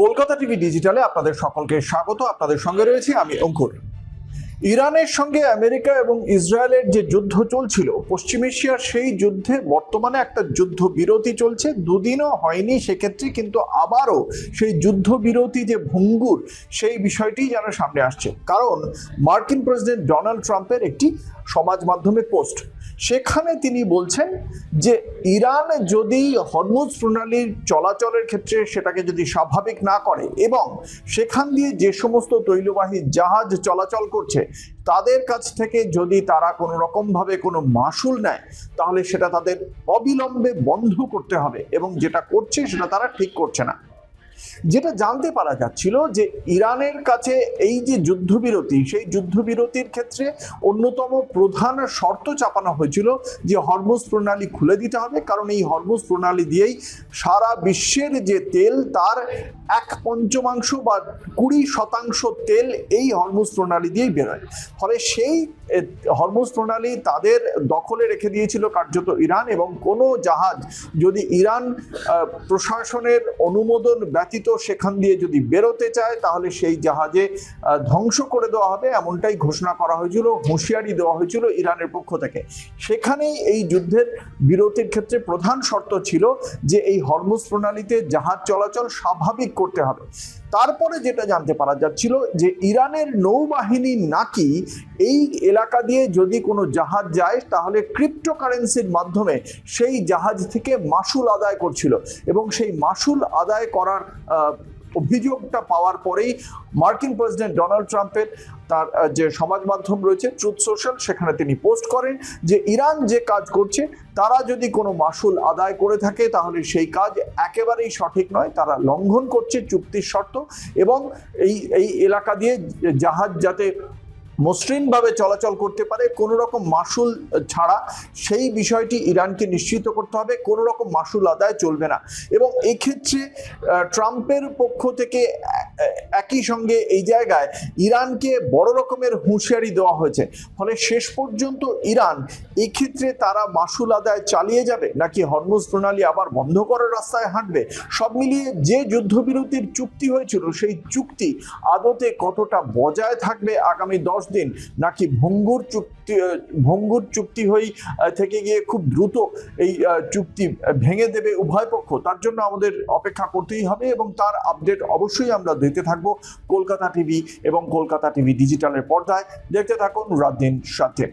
Kolkata TV ডিজিটালে আপনাদের সকলকে স্বাগত। আপনাদের সঙ্গে রয়েছি আমি অঙ্কুর। ইরানের সঙ্গে আমেরিকা এবং ইসরায়েলের যে যুদ্ধ চলছিল পশ্চিম এশিয়ার, সেই যুদ্ধে বর্তমানে একটা যুদ্ধ বিরতি চলছে। দুদিনও হয়নি সেক্ষেত্রে, কিন্তু আবারও সেই যুদ্ধ বিরতি যে ভঙ্গুর, সেই বিষয়টি যেন সামনে আসছে। কারণ মার্কিন প্রেসিডেন্ট ডোনাল্ড ট্রাম্পের একটি সমাজ মাধ্যমে পোস্ট, সেখানে তিনি বলছেন যে ইরান যদি হরমুজ প্রণালীর চলাচলের ক্ষেত্রে সেটাকে যদি স্বাভাবিক না করে এবং সেখান দিয়ে যে সমস্ত তৈলবাহী জাহাজ চলাচল করছে তাদের কাছ থেকে যদি তারা কোনো রকমভাবে কোনো মাশুল নেয়, তাহলে সেটা তাদের অবিলম্বে বন্ধ করতে হবে, এবং যেটা করছে সেটা তারা ঠিক করছে না। যেটা জানতে পারা যাচ্ছিল যে ইরানের কাছে এই যে যুদ্ধবিরতি, সেই যুদ্ধবিরতির ক্ষেত্রে অন্যতম প্রধান শর্ত চাপানো হয়েছিল যে হরমুজ প্রণালী খুলে দিতে হবে, কারণ এই হরমুজ প্রণালী দিয়েই সারা বিশ্বের যে তেল তার 1/5 বা 20% তেল এই হরমুজ প্রণালী দিয়েই বেরোয়। ফলে সেই হরমুজ প্রণালী তাদের দখলে রেখে দিয়েছিল কার্যত ইরান, এবং কোনো জাহাজ যদি ইরান প্রশাসনের অনুমোদন ব্যতীত সেখান দিয়ে যদি বেরোতে চায়, তাহলে সেই জাহাজে ধ্বংস করে দেওয়া হবে, এমনটাই ঘোষণা করা হয়েছিল, হুঁশিয়ারি দেওয়া হয়েছিল ইরানের পক্ষ থেকে। সেখানেই এই যুদ্ধের বিরতির ক্ষেত্রে প্রধান শর্ত ছিল যে এই হরমুজ প্রণালীতে জাহাজ চলাচল স্বাভাবিক করতে হবে। তারপরে যেটা জানতে পারা যাচ্ছিল যে ইরানের নৌবাহিনী নাকি এই এলাকা দিয়ে যদি কোনো জাহাজ যায় তাহলে ক্রিপ্টোকারেন্সির মাধ্যমে সেই জাহাজ থেকে মাশুল আদায় করছিল, এবং সেই মাশুল আদায় করার অভিযোগটা পাওয়ার পরেই মার্কিন প্রেসিডেন্ট ডোনাল্ড ট্রাম্পের তার যে সমাজ মাধ্যম রয়েছে ট্রুথ সোশ্যাল, সেখানে তিনি পোস্ট করেন যে ইরান যে কাজ করছে তারা যদি কোনো মাশুল আদায় করে থাকে তাহলে সেই কাজ একেবারেই সঠিক নয়, তারা লঙ্ঘন করছে চুক্তির শর্ত, এবং এই এলাকা দিয়ে জাহাজ যাতে মসৃণভাবে চলাচল করতে পারে কোনো রকম মাশুল ছাড়া, সেই বিষয়টি ইরানকে নিশ্চিত করতে হবে। কোনো রকম মাশুল আদায় চলবে না। এবং এক্ষেত্রে ট্রাম্পের পক্ষ থেকে একই সঙ্গে এই জায়গায় ইরানকে বড় রকমের হুঁশিয়ারি দেওয়া হয়েছে। ফলে শেষ পর্যন্ত ইরান এক্ষেত্রে তারা মাশুল আদায় চালিয়ে যাবে নাকি হরমুজ প্রণালী আবার বন্ধ করার রাস্তায় হাঁটবে, সব মিলিয়ে যে যুদ্ধবিরতির চুক্তি হয়েছিল সেই চুক্তি আদতে কতটা বজায় থাকবে আগামী 10 দিন, নাকি ভঙ্গুর চুক্তি হয়ে থেকে গিয়ে খুব দ্রুত এই চুক্তি ভেঙে দেবে উভয় পক্ষ, তার জন্য আমাদের অপেক্ষা করতেই হবে। এবং তার আপডেট অবশ্যই আমরা দিতে থাকবো কলকাতা টিভি এবং কলকাতা টিভি ডিজিটালের পর্দায়। দেখতে থাকুন রাত দিন সাথে।